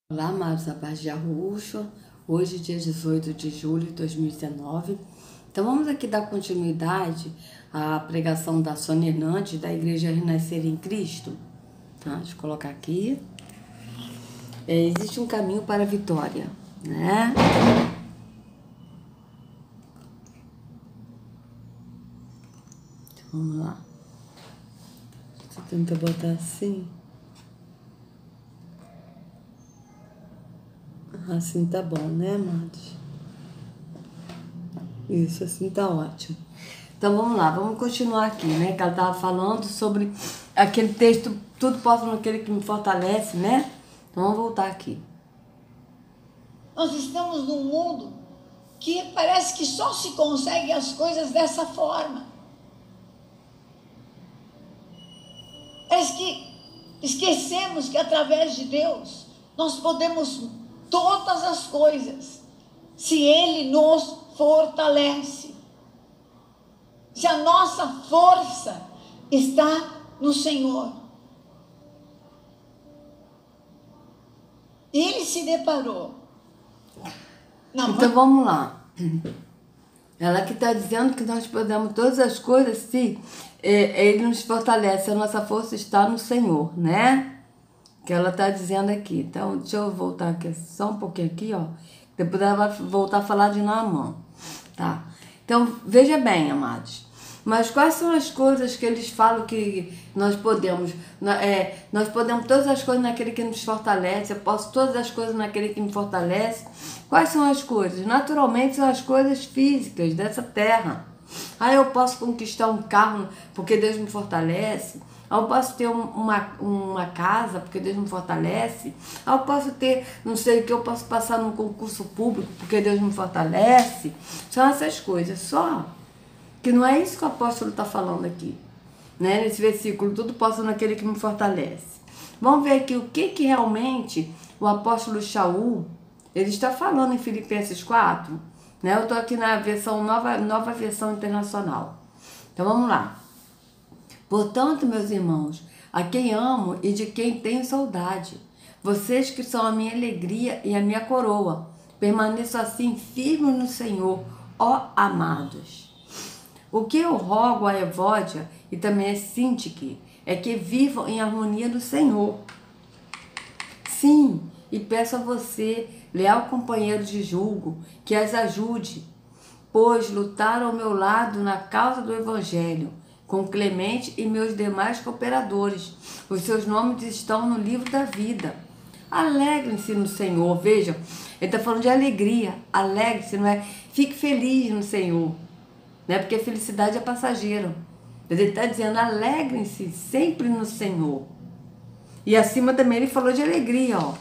Olá, amados da paz de Arruxo. Hoje, dia 18 de julho de 2019. Então, vamos aqui dar continuidade à pregação da Sônia Hernandes, da Igreja Renascer em Cristo. Tá? Deixa eu colocar aqui. Existe um caminho para a vitória, né? Então, vamos lá. Deixa eu tentar botar assim. Assim tá bom, né, amados? Isso, assim tá ótimo. Então vamos lá, vamos continuar aqui, né? Que ela estava falando sobre aquele texto, tudo posso naquele que me fortalece, né? Então vamos voltar aqui. Nós estamos num mundo que parece que só se consegue as coisas dessa forma. Parece que esquecemos que através de Deus nós podemos todas as coisas, se Ele nos fortalece. Se a nossa força está no Senhor. Ele se deparou. Então vamos lá. Ela que está dizendo que nós podemos todas as coisas se Ele nos fortalece, a nossa força está no Senhor, né? Que ela está dizendo aqui. Então, deixa eu voltar aqui só um pouquinho aqui, ó. Depois ela vai voltar a falar de Naamã, tá? Então, veja bem, amados. Mas quais são as coisas que eles falam que nós podemos? Nós podemos todas as coisas naquele que nos fortalece. Eu posso todas as coisas naquele que me fortalece. Quais são as coisas? Naturalmente, são as coisas físicas dessa terra. Eu posso conquistar um carro porque Deus me fortalece. Eu posso ter uma casa porque Deus me fortalece. Eu posso ter, não sei o que, eu posso passar num concurso público porque Deus me fortalece. São essas coisas, só que não é isso que o apóstolo está falando aqui, né? Nesse versículo, tudo posso naquele que me fortalece. Vamos ver aqui o que realmente o apóstolo Shaul, ele está falando em Filipenses 4, né? Eu estou aqui na versão nova versão internacional. Então vamos lá. Portanto, meus irmãos, a quem amo e de quem tenho saudade, vocês que são a minha alegria e a minha coroa, permaneçam assim firmes no Senhor, ó amados. O que eu rogo a Evódia e também a Sintique é que vivam em harmonia no Senhor. Sim, e peço a você, leal companheiro de julgo, que as ajude, pois lutaram ao meu lado na causa do Evangelho, com Clemente e meus demais cooperadores. Os seus nomes estão no livro da vida. Alegrem-se no Senhor. Vejam, ele está falando de alegria. Alegre-se, não é? Fique feliz no Senhor, né? Porque a felicidade é passageira. Mas ele está dizendo, alegrem-se sempre no Senhor. E acima também ele falou de alegria, ó.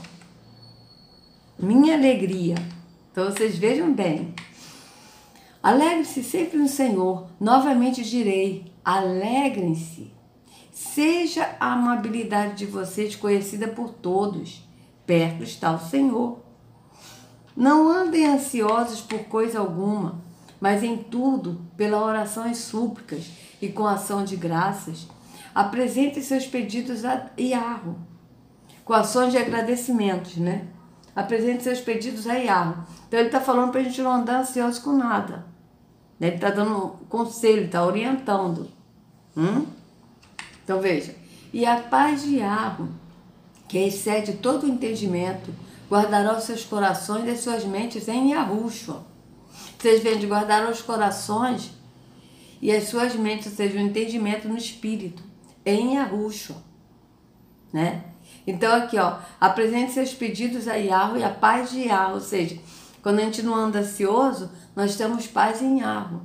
Minha alegria. Então vocês vejam bem. Alegre-se sempre no Senhor. Novamente direi, alegrem-se. Seja a amabilidade de vocês conhecida por todos. Perto está o Senhor. Não andem ansiosos por coisa alguma, mas em tudo, pela oração e súplicas e com ação de graças, apresentem seus pedidos a Iarro, com ações de agradecimentos, né? Apresente seus pedidos a Iarro. Então ele está falando para a gente não andar ansioso com nada. Ele está dando conselho, está orientando. Então veja. E a paz de Iarro, que excede todo o entendimento, guardará os seus corações e as suas mentes em Yahushua. Vocês veem de guardar os corações e as suas mentes, ou seja, o entendimento no espírito, em Yahushua, né? Então aqui, ó, apresente seus pedidos a Yahweh e a paz de Yahweh, ou seja, quando a gente não anda ansioso, nós temos paz em Yahweh.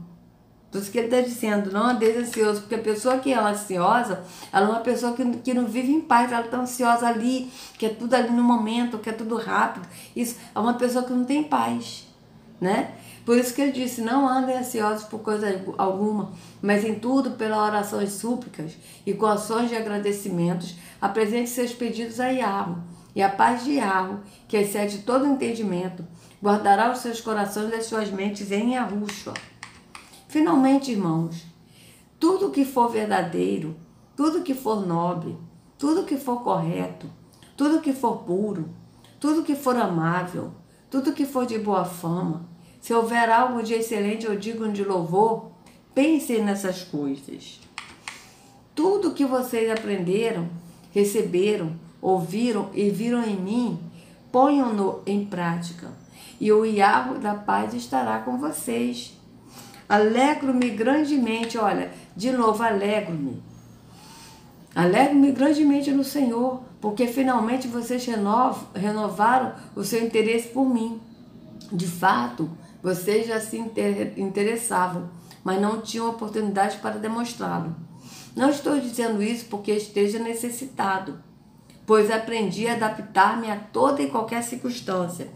Por isso que ele está dizendo, não andeis ansioso, porque a pessoa que é ansiosa, ela é uma pessoa que não vive em paz, ela está ansiosa ali, quer tudo ali no momento, quer tudo rápido. Isso é uma pessoa que não tem paz, né? Por isso que ele disse, não andem ansiosos por coisa alguma, mas em tudo, pela oração e súplicas e com ações de agradecimentos, apresente seus pedidos a Yahweh. E a paz de Yahweh, que excede todo entendimento, guardará os seus corações e as suas mentes em Yahushua. Finalmente, irmãos, tudo que for verdadeiro, tudo que for nobre, tudo que for correto, tudo que for puro, tudo que for amável, tudo que for de boa fama, se houver algo de excelente ou digno de louvor, pensem nessas coisas. Tudo que vocês aprenderam, receberam, ouviram e viram em mim, ponham-no em prática, e o Yahweh da paz estará com vocês. Alegro-me grandemente, olha, de novo, alegro-me. Alegro-me grandemente no Senhor, porque finalmente vocês renovaram o seu interesse por mim. De fato, vocês já se interessavam, mas não tinham oportunidade para demonstrá-lo. Não estou dizendo isso porque esteja necessitado, pois aprendi a adaptar-me a toda e qualquer circunstância.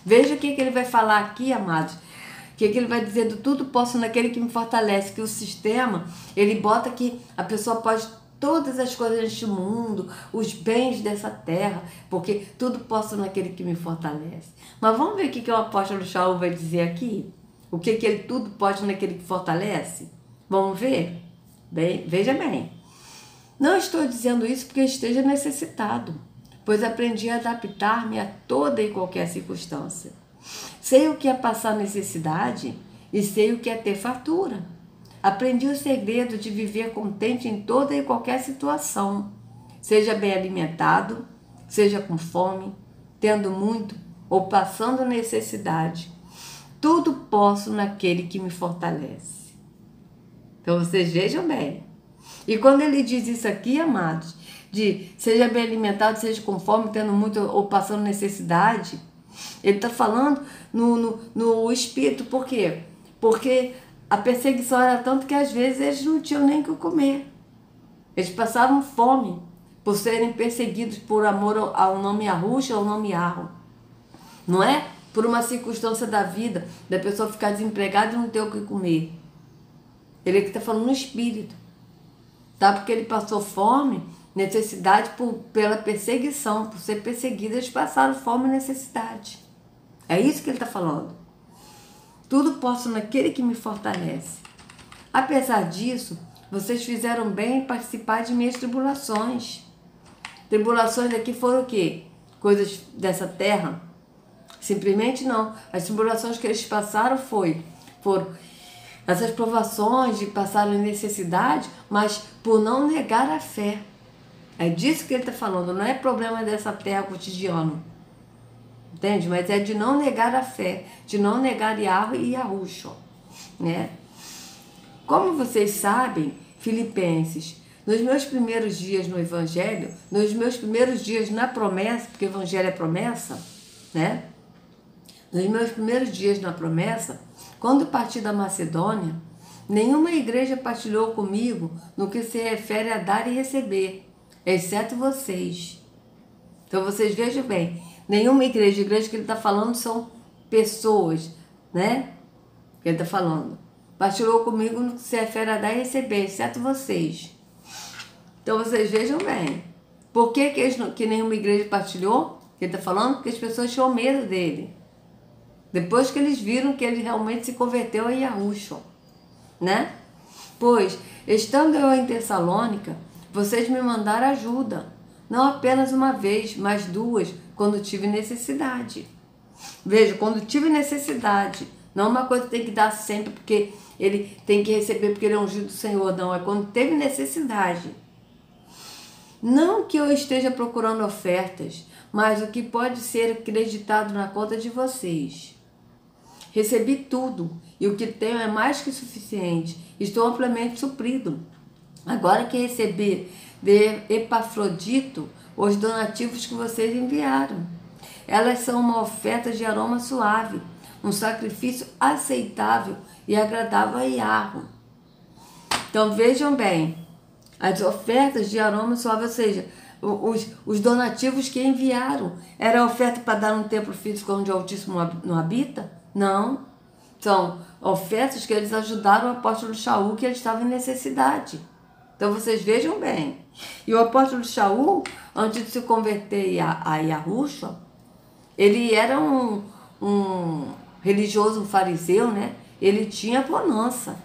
Veja o que ele vai falar aqui, amados. O que ele vai dizer do tudo posso naquele que me fortalece, que o sistema, ele bota que a pessoa pode todas as coisas deste mundo, os bens dessa terra, porque tudo posso naquele que me fortalece. Mas vamos ver o que o apóstolo Shaul vai dizer aqui? O que ele tudo pode naquele que fortalece? Vamos ver? Bem, veja bem. Não estou dizendo isso porque esteja necessitado, pois aprendi a adaptar-me a toda e qualquer circunstância. Sei o que é passar necessidade e sei o que é ter fartura. Aprendi o segredo de viver contente em toda e qualquer situação, seja bem alimentado, seja com fome, tendo muito ou passando necessidade. Tudo posso naquele que me fortalece. Então vocês vejam bem. E quando ele diz isso aqui, amados, de seja bem alimentado, seja com fome, tendo muito ou passando necessidade, ele está falando no espírito. Por quê? Porque a perseguição era tanto que às vezes eles não tinham nem o que comer. Eles passavam fome por serem perseguidos por amor ao nome Yahushua, ao nome Yahweh. Não é? Por uma circunstância da vida, da pessoa ficar desempregada e não ter o que comer. Ele aqui está falando no espírito. Tá? Porque ele passou fome, necessidade pela perseguição, por ser perseguido, eles passaram fome e necessidade. É isso que ele está falando. Tudo posso naquele que me fortalece. Apesar disso, vocês fizeram bem em participar de minhas tribulações. Tribulações aqui foram o quê? Coisas dessa terra? Simplesmente não. As tribulações que eles passaram foram essas provações de passar necessidade, mas por não negar a fé. É disso que ele está falando. Não é problema dessa terra cotidiano. Entende? Mas é de não negar a fé, de não negar Yahweh e Yahushua, né? Como vocês sabem, Filipenses, nos meus primeiros dias no Evangelho, nos meus primeiros dias na promessa, porque o Evangelho é promessa, né? Nos meus primeiros dias na promessa, quando parti da Macedônia, nenhuma igreja partilhou comigo no que se refere a dar e receber, exceto vocês. Então vocês vejam bem, nenhuma igreja que ele está falando são pessoas, né? Que ele está falando. Partilhou comigo no que se refere a dar e receber, exceto vocês. Então vocês vejam bem. Por que nenhuma igreja partilhou? Ele está falando porque as pessoas tinham medo dele. Depois que eles viram que ele realmente se converteu a Yahushua, né? Pois, estando eu em Tessalônica, vocês me mandaram ajuda. Não apenas uma vez, mas duas, quando tive necessidade. Veja, quando tive necessidade. Não é uma coisa que tem que dar sempre porque ele tem que receber porque ele é ungido do Senhor. Não, é quando teve necessidade. Não que eu esteja procurando ofertas, mas o que pode ser acreditado na conta de vocês. Recebi tudo, e o que tenho é mais que suficiente. Estou amplamente suprido. Agora que recebi de Epafrodito os donativos que vocês enviaram. Elas são uma oferta de aroma suave, um sacrifício aceitável e agradável a Yahweh. Então vejam bem, as ofertas de aroma suave, ou seja, os donativos que enviaram, era oferta para dar um templo físico onde o Altíssimo não habita? Não, são ofertas que eles ajudaram o apóstolo Shaul, que ele estava em necessidade. Então vocês vejam bem. E o apóstolo Shaul, antes de se converter a Yahushua, ele era um religioso, um fariseu, né? Ele tinha bonança,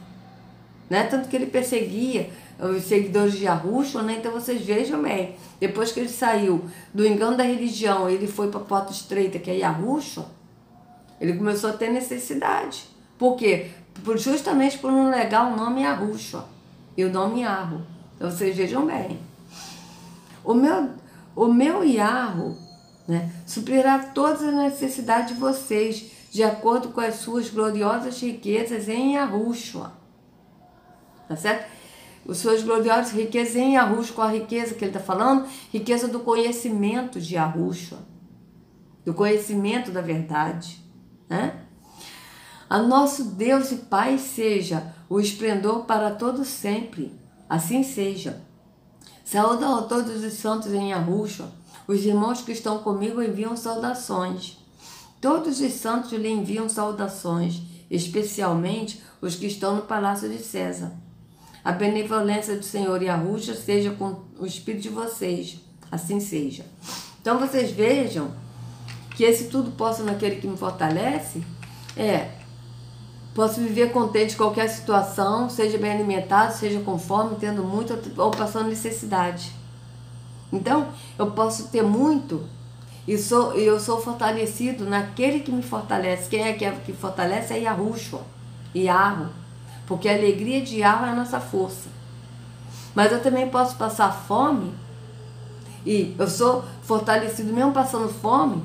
né? Tanto que ele perseguia os seguidores de Yahushua, né? Então vocês vejam bem, depois que ele saiu do engano da religião, ele foi para a porta estreita, que é Yahushua, ele começou a ter necessidade. Por quê? Justamente por não negar o nome Yahushua e o nome Yahweh. Então vocês vejam bem. O meu Yahweh, né, suprirá todas as necessidades de vocês, de acordo com as suas gloriosas riquezas em Yahushua. Tá certo? As suas gloriosas riquezas em Yahushua, qual a riqueza que ele está falando? Riqueza do conhecimento de Yahushua, do conhecimento da verdade, né? A nosso Deus e Pai seja o esplendor para todo sempre. Assim seja. Saúdam a todos os santos em Yahushua. Os irmãos que estão comigo enviam saudações. Todos os santos lhe enviam saudações, especialmente os que estão no palácio de César. A benevolência do Senhor Yahushua seja com o espírito de vocês. Assim seja. Então vocês vejam que esse tudo posso naquele que me fortalece posso viver contente em qualquer situação, seja bem alimentado, seja com fome, tendo muito ou passando necessidade. Então, eu posso ter muito e eu sou fortalecido naquele que me fortalece. Quem é que fortalece? É Yahushua, Yahweh, porque a alegria de Yahweh é a nossa força. Mas eu também posso passar fome e eu sou fortalecido mesmo passando fome.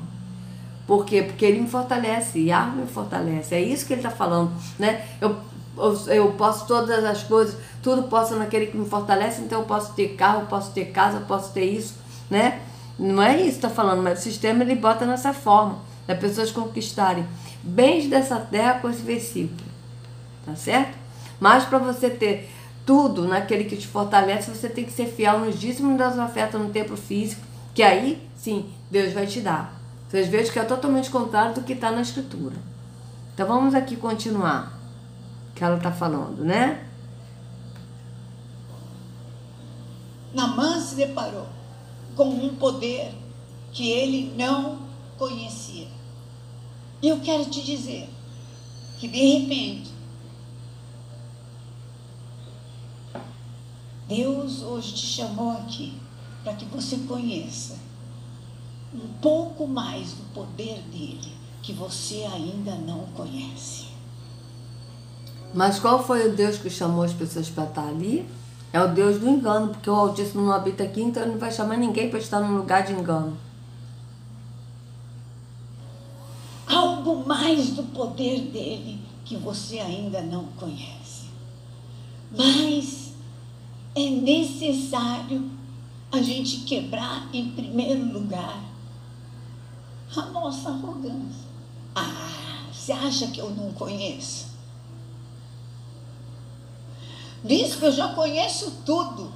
Por quê? Porque ele me fortalece, Yahweh me fortalece. É isso que ele está falando, né? Eu posso todas as coisas, tudo posso naquele que me fortalece, então eu posso ter carro, eu posso ter casa, eu posso ter isso, né? Não é isso que está falando, mas o sistema ele bota nessa forma, das pessoas conquistarem bens dessa terra com esse versículo, tá certo? Mas para você ter tudo naquele que te fortalece, você tem que ser fiel nos dízimos das ofertas no templo físico, que aí, sim, Deus vai te dar. Vocês vejam que é totalmente contrário do que está na Escritura. Então vamos aqui continuar. Que ela está falando, né? Naamã se deparou com um poder que ele não conhecia. E eu quero te dizer que de repente Deus hoje te chamou aqui para que você conheça um pouco mais do poder dele que você ainda não conhece. Mas qual foi o Deus que chamou as pessoas para estar ali? É o Deus do engano, porque o Altíssimo não habita aqui, então ele não vai chamar ninguém para estar num lugar de engano. Algo mais do poder dele que você ainda não conhece. Mas é necessário a gente quebrar, em primeiro lugar, a nossa arrogância. Você acha que eu não conheço? Diz que eu já conheço tudo.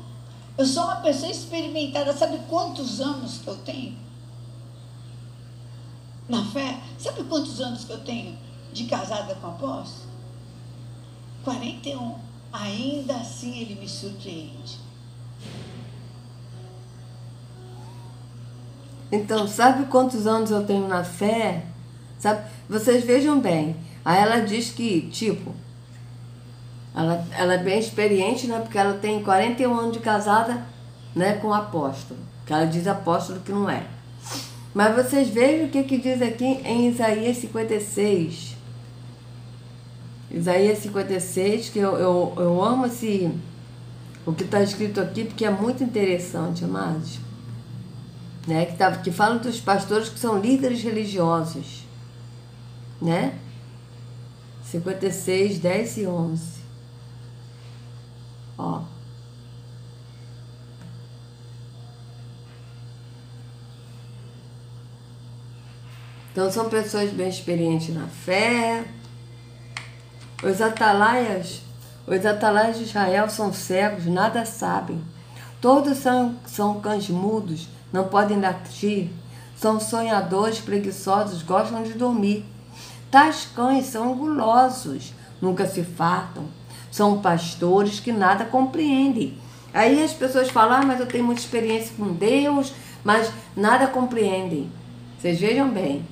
Eu sou uma pessoa experimentada. Sabe quantos anos que eu tenho na fé? Sabe quantos anos que eu tenho de casada com o apóstolo? 41. Ainda assim ele me surpreende. Então, sabe quantos anos eu tenho na fé? Sabe? Vocês vejam bem. Aí ela diz que, tipo, ela é bem experiente, né? Porque ela tem 41 anos de casada, né, com o apóstolo. Que ela diz apóstolo que não é. Mas vocês vejam o que diz aqui em Isaías 56. Isaías 56, que eu amo o que está escrito aqui, porque é muito interessante, amados. Né? Que fala dos pastores que são líderes religiosos. Né? 56, 10 e 11. Ó. Então são pessoas bem experientes na fé. Os atalaias de Israel são cegos, nada sabem. Todos são cães mudos, não podem latir. São sonhadores, preguiçosos, gostam de dormir. Tais cães são gulosos, nunca se fartam. São pastores que nada compreendem. Aí as pessoas falam, mas eu tenho muita experiência com Deus, mas nada compreendem. Vocês vejam bem.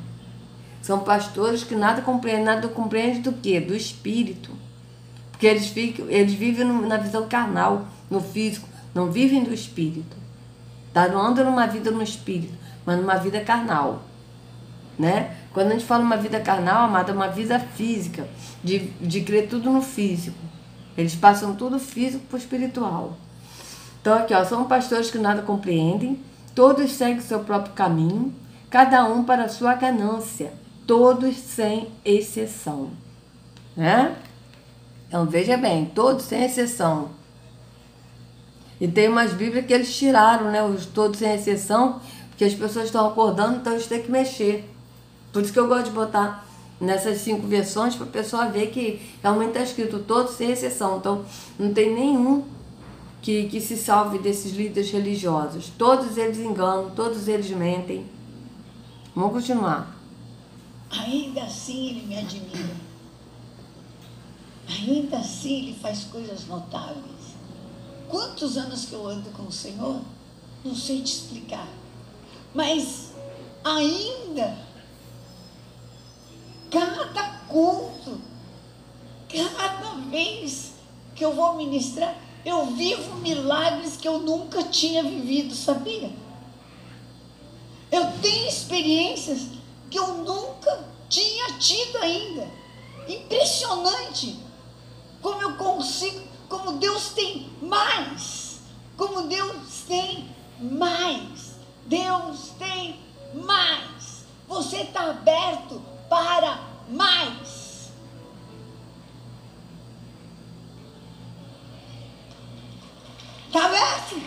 São pastores que nada compreendem do quê? Do espírito. Porque eles vivem na visão carnal. no físico, não vivem do espírito. Tá? Não andam numa vida no espírito, mas numa vida carnal. Né? Quando a gente fala uma vida carnal, amada, é uma vida física, de crer tudo no físico. Eles passam tudo físico para o espiritual. Então aqui, ó, são pastores que nada compreendem, todos seguem o seu próprio caminho, cada um para a sua ganância, todos sem exceção. Né? Então veja bem, todos sem exceção. E tem umas bíblias que eles tiraram, né? Os todos sem exceção, porque as pessoas estão acordando, então eles têm que mexer. Por isso que eu gosto de botar nessas 5 versões para a pessoa ver que realmente está escrito todos sem exceção. Então não tem nenhum que se salve desses líderes religiosos. Todos eles enganam, todos eles mentem. Vamos continuar. Ainda assim ele me admira. Ainda assim ele faz coisas notáveis. Quantos anos que eu ando com o Senhor? Não sei te explicar. Mas ainda, cada culto, cada vez que eu vou ministrar, eu vivo milagres que eu nunca tinha vivido, sabia? Eu tenho experiências que eu nunca tinha tido ainda. Impressionante como eu consigo, como Deus tem mais, como Deus tem mais, Deus tem mais. Você está aberto para mais. Está aberto?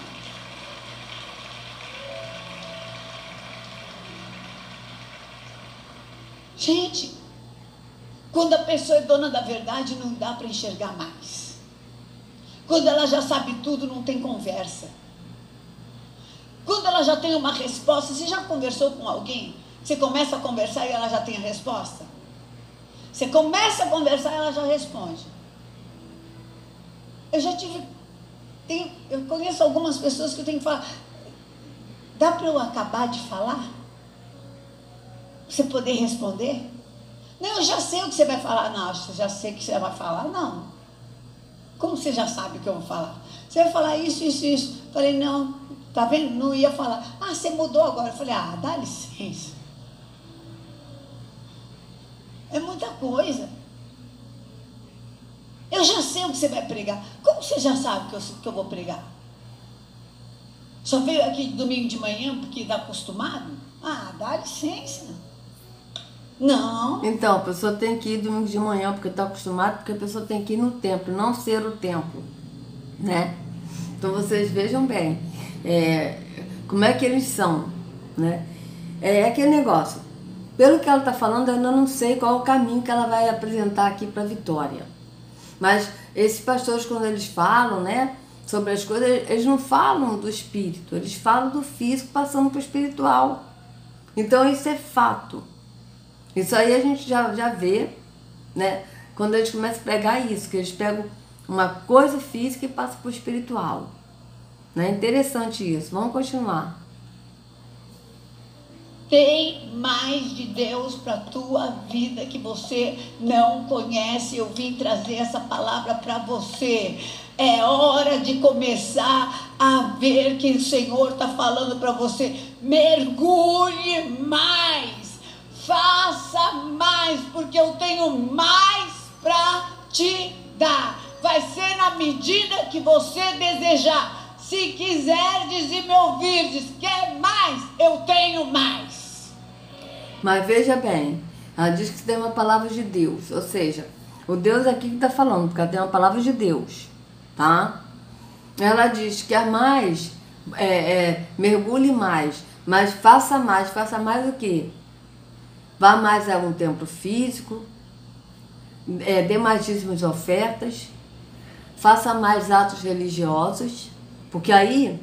Gente, quando a pessoa é dona da verdade, não dá para enxergar mais. Quando ela já sabe tudo, não tem conversa. Quando ela já tem uma resposta, você já conversou com alguém? Você começa a conversar e ela já tem a resposta? Você começa a conversar e ela já responde. Eu conheço algumas pessoas que eu tenho que falar. Dá para eu acabar de falar? Você poder responder? Não, eu já sei o que você vai falar. Não, eu já sei o que você vai falar. Não. Como você já sabe o que eu vou falar? Você vai falar isso, isso, isso. Falei, não, tá vendo? Não ia falar. Ah, você mudou agora. Eu falei, dá licença. É muita coisa. Eu já sei o que você vai pregar. Como você já sabe que eu vou pregar? Só veio aqui domingo de manhã porque está acostumado? Dá licença. Não. Então, a pessoa tem que ir domingo de manhã porque está acostumado, porque a pessoa tem que ir no templo, não ser o templo, né? Então vocês vejam bem como é que eles são, né? É aquele negócio. Pelo que ela está falando, eu ainda não sei qual o caminho que ela vai apresentar aqui para a Vitória. Mas esses pastores, quando eles falam, né, sobre as coisas, eles não falam do espírito, eles falam do físico passando para o espiritual. Então isso é fato. Isso aí a gente já vê, né? Quando eles começam a pregar isso, que eles pegam uma coisa física e passam para o espiritual. Né? Interessante isso. Vamos continuar. Tem mais de Deus para a tua vida que você não conhece. Eu vim trazer essa palavra para você. É hora de começar a ver que o Senhor está falando para você. Mergulhe mais. Faça mais, porque eu tenho mais para te dar. Vai ser na medida que você desejar. Se quiserdes e me ouvirdes, quer mais? Eu tenho mais. Mas veja bem, ela diz que tem uma palavra de Deus, ou seja, o Deus aqui que está falando, porque ela tem uma palavra de Deus, tá? Ela diz, quer mais, mergulhe mais, mas faça mais o quê? Vá mais a um templo físico, dê mais dízimos ofertas, faça mais atos religiosos, porque aí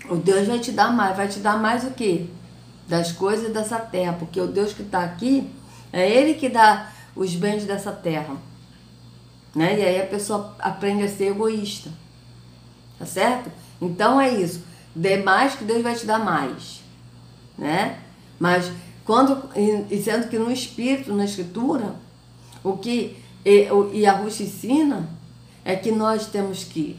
o Deus vai te dar mais o quê? Das coisas dessa terra, porque o Deus que está aqui, é Ele que dá os bens dessa terra, né? E aí a pessoa aprende a ser egoísta, tá certo? Então é isso, dê mais que Deus vai te dar mais, né? Mas sendo que no Espírito, na Escritura, e a Ruth ensina é que nós temos que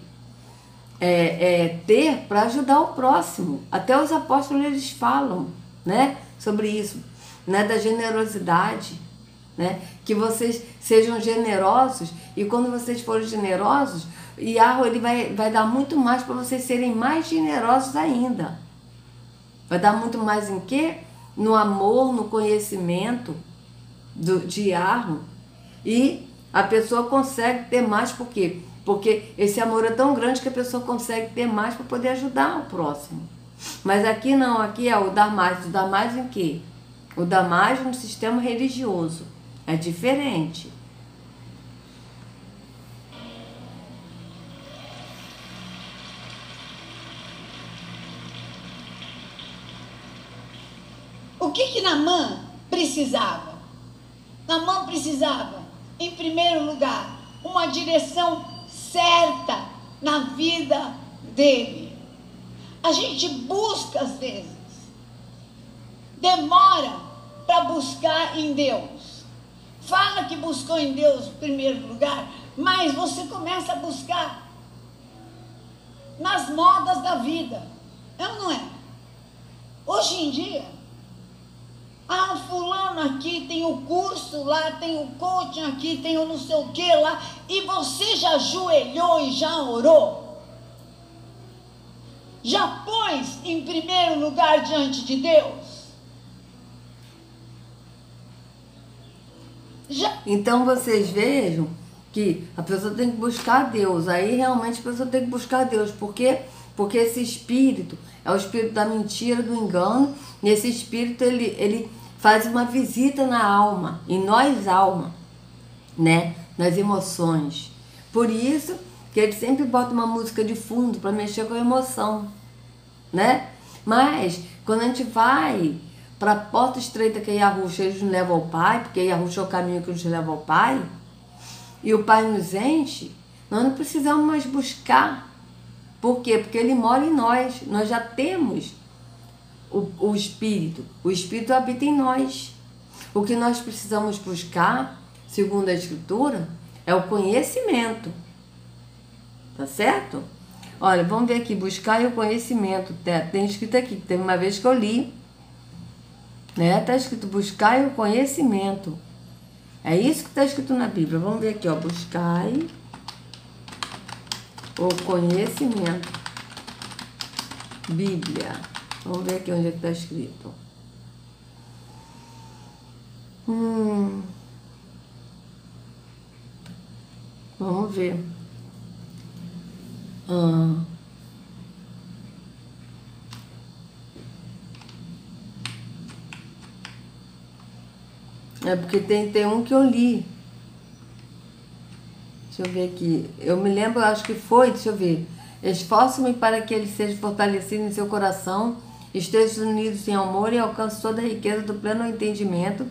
ter para ajudar o próximo. Até os apóstolos eles falam, né, sobre isso, né, da generosidade, né, que vocês sejam generosos, e quando vocês forem generosos, Yahweh ele vai dar muito mais para vocês serem mais generosos ainda. Vai dar muito mais em quê? No amor, no conhecimento de Yahweh. E a pessoa consegue ter mais, por quê? Porque esse amor é tão grande que a pessoa consegue ter mais para poder ajudar o próximo. Mas aqui não, aqui é o dar mais em quê? O dar mais no sistema religioso. É diferente. O que Naamã precisava? Naamã precisava, em primeiro lugar, uma direção certa na vida dele. A gente busca às vezes, demora para buscar em Deus. Fala que buscou em Deus em primeiro lugar, mas você começa a buscar nas modas da vida. É ou não é? Hoje em dia, fulano aqui tem o curso lá, tem o coaching aqui, tem o não sei o que lá, e você já ajoelhou e já orou? Já pôs em primeiro lugar diante de Deus? Então vocês vejam que a pessoa tem que buscar Deus. Aí realmente a pessoa tem que buscar Deus. Por quê? Porque esse espírito é o espírito da mentira, do engano. E esse espírito ele faz uma visita na alma, em nós alma, né? Nas emoções. Por isso que ele sempre bota uma música de fundo para mexer com a emoção, né? Mas quando a gente vai para a porta estreita que é Yahushua, eles nos levam ao Pai, porque Yahushua é o caminho que nos leva ao Pai, e o Pai nos enche, nós não precisamos mais buscar. Por quê? Porque Ele mora em nós já temos o Espírito habita em nós. O que nós precisamos buscar, segundo a Escritura, é o conhecimento, tá certo? Olha, vamos ver aqui, buscar o conhecimento, tem escrito aqui, teve uma vez que eu li, né? Está escrito buscai o conhecimento. É isso que está escrito na Bíblia. Vamos ver aqui, ó. Buscai o conhecimento. Bíblia. Vamos ver aqui onde é que está escrito. Vamos ver. É porque tem um que eu li. Deixa eu ver aqui. Eu me lembro, acho que foi, deixa eu ver. Esforço-me para que ele seja fortalecido em seu coração, esteja unidos em amor e alcance toda a riqueza do pleno entendimento,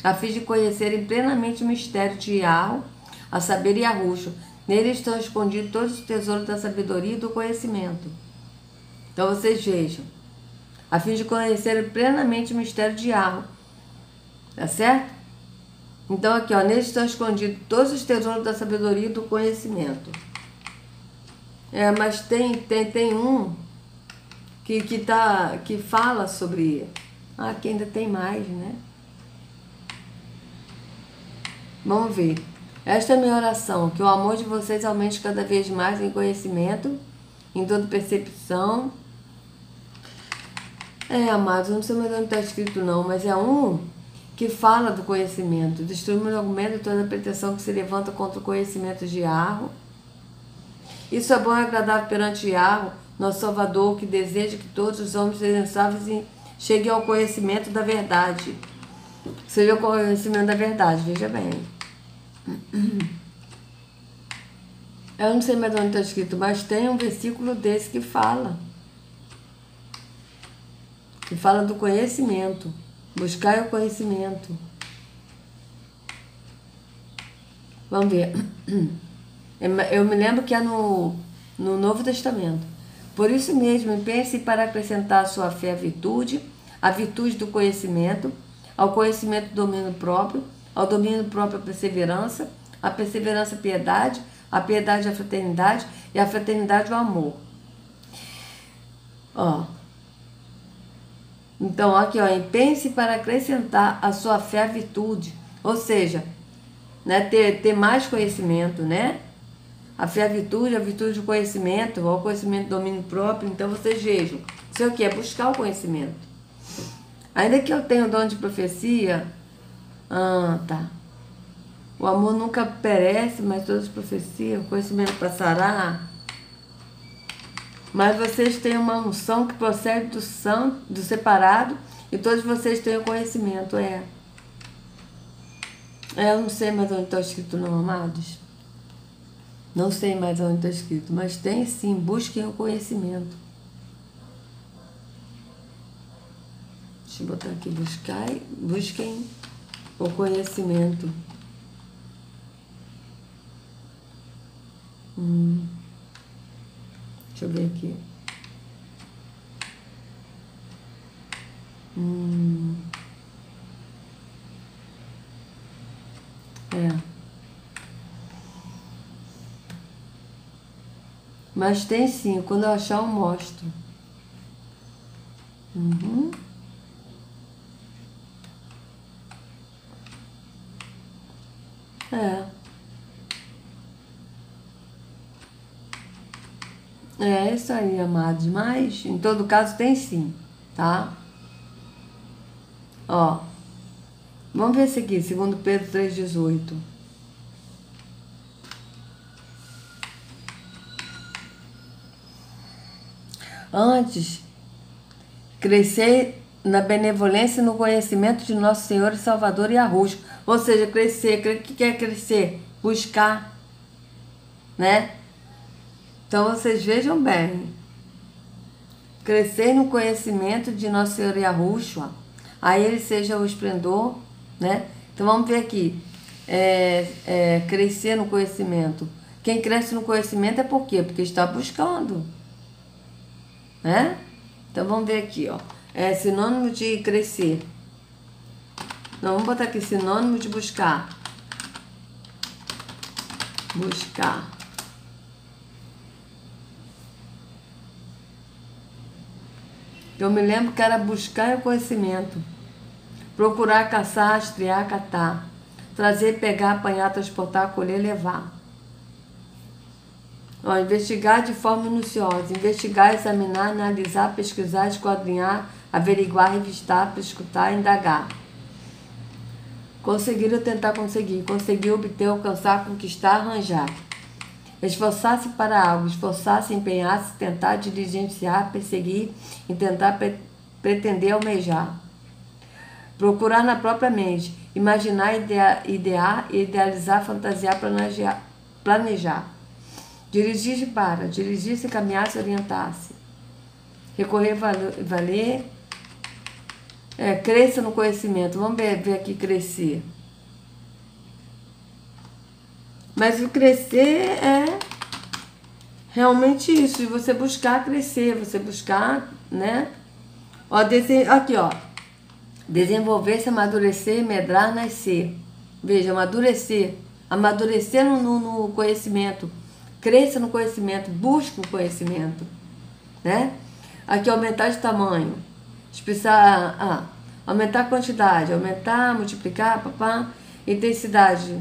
a fim de conhecerem plenamente o mistério de Yahweh, a saber, Yahushua. Nele estão escondidos todos os tesouros da sabedoria e do conhecimento. Então vocês vejam. A fim de conhecerem plenamente o mistério de Yahweh. Tá certo? Então aqui, ó, neles estão escondidos todos os tesouros da sabedoria e do conhecimento. Mas tem um que fala sobre... Aqui ainda tem mais, né? Vamos ver. Esta é a minha oração, que o amor de vocês aumente cada vez mais em conhecimento, em toda percepção. Amados, eu não sei mais onde está escrito não, mas é um que fala do conhecimento. Destruímos o argumento e toda a pretensão que se levanta contra o conhecimento de Yahweh. Isso é bom e agradável perante Yahweh, nosso Salvador, que deseja que todos os homens sejam salvos e cheguem ao conhecimento da verdade. Seja o conhecimento da verdade, veja bem. Eu não sei mais onde está escrito, mas tem um versículo desse que fala do conhecimento. Buscar o conhecimento. Vamos ver. Eu me lembro que é no Novo Testamento. Por isso mesmo, pense para acrescentar à sua fé a virtude do conhecimento, ao conhecimento do domínio próprio, ao domínio próprio a perseverança a piedade, a piedade a fraternidade e a fraternidade o amor. Ó. Então, aqui, ó, empenhe-se para acrescentar a sua fé à virtude. Ou seja, né, ter mais conhecimento, né? A fé à virtude, a virtude do conhecimento, o conhecimento do domínio próprio. Então, vocês vejam, isso é o que? É buscar o conhecimento. Ainda que eu tenha o dom de profecia, tá. O amor nunca perece, mas todas as profecias, o conhecimento passará. Mas vocês têm uma unção que procede do santo, do separado, e todos vocês têm o conhecimento, eu não sei mais onde está escrito não, amados. Não sei mais onde está escrito, mas tem sim, busquem o conhecimento. Deixa eu botar aqui, busquem o conhecimento. Deixa eu ver aqui. Mas tem sim, quando eu achar eu mostro. É isso aí, amados. Mas, em todo caso, tem sim, tá? Ó, vamos ver esse aqui, 2 Pedro 3,18. Antes, crescer na benevolência e no conhecimento de nosso Senhor e Salvador Yahushua. Ou seja, crescer. O que é crescer? Buscar, né? Então, vocês vejam bem. Crescer no conhecimento de nosso Senhor Yahushua. A Ele seja o esplendor, né? Então, vamos ver aqui. Crescer no conhecimento. Quem cresce no conhecimento é por quê? Porque está buscando. Né? Então, vamos ver aqui, ó. É sinônimo de crescer. Então, vamos botar aqui sinônimo de buscar. Buscar. Eu me lembro que era buscar o conhecimento. Procurar, caçar, rastrear, catar. Trazer, pegar, apanhar, transportar, colher, levar. Ó, investigar de forma minuciosa. Investigar, examinar, analisar, pesquisar, esquadrinhar, averiguar, revistar, prescrutar, indagar. Conseguir ou tentar conseguir. Conseguir, obter, alcançar, conquistar, arranjar. Esforçar-se para algo. Esforçar-se, empenhar-se, tentar, diligenciar, perseguir, intentar, pretender, almejar. Procurar na própria mente. Imaginar, idear, idealizar, fantasiar, planejar. Dirigir-se para. Dirigir-se, caminhar-se, orientar-se. Recorrer, valer. Cresça no conhecimento. Vamos ver aqui crescer. Mas o crescer é realmente isso. E você buscar crescer. Você buscar, né? Ó, aqui, ó. Desenvolver-se, amadurecer, medrar, nascer. Veja, amadurecer. Amadurecer no conhecimento. Cresça no conhecimento. Busque o conhecimento. Né? Aqui, aumentar de tamanho. Aumentar a quantidade. Aumentar, multiplicar, intensidade.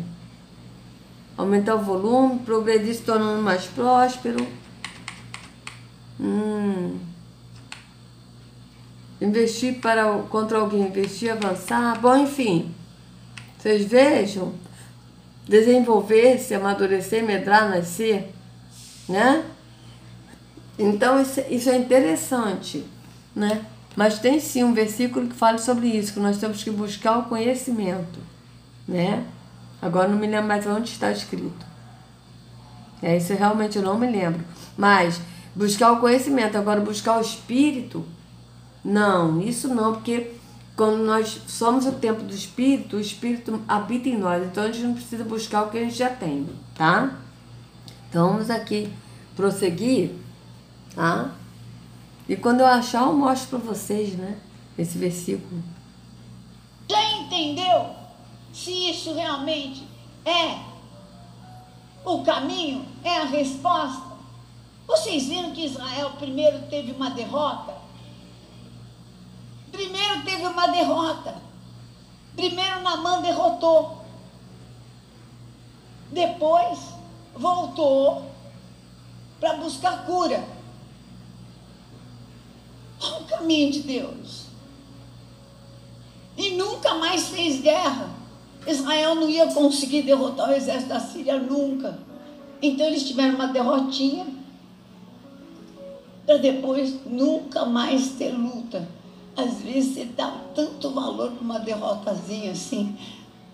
Aumentar o volume. Progredir se tornando mais próspero. Investir contra alguém, investir, avançar, bom, enfim, vocês vejam, desenvolver-se, amadurecer, medrar, nascer, né? Então, isso é interessante, né? Mas tem sim um versículo que fala sobre isso, que nós temos que buscar o conhecimento, né? Agora não me lembro mais onde está escrito. Isso realmente eu não me lembro. Mas buscar o conhecimento, agora buscar o Espírito... Não, isso não, porque quando nós somos o templo do Espírito, o Espírito habita em nós. Então a gente não precisa buscar o que a gente já tem, tá? Então vamos aqui prosseguir, tá? E quando eu achar, eu mostro para vocês, né? Esse versículo. Já entendeu se isso realmente é o caminho, é a resposta? Vocês viram que Israel primeiro teve uma derrota? Primeiro teve uma derrota. Primeiro Naamã derrotou. Depois voltou para buscar cura. Olha o caminho de Deus. E nunca mais fez guerra. Israel não ia conseguir derrotar o exército da Síria nunca. Então eles tiveram uma derrotinha para depois nunca mais ter luta. Às vezes você dá tanto valor para uma derrotazinha assim,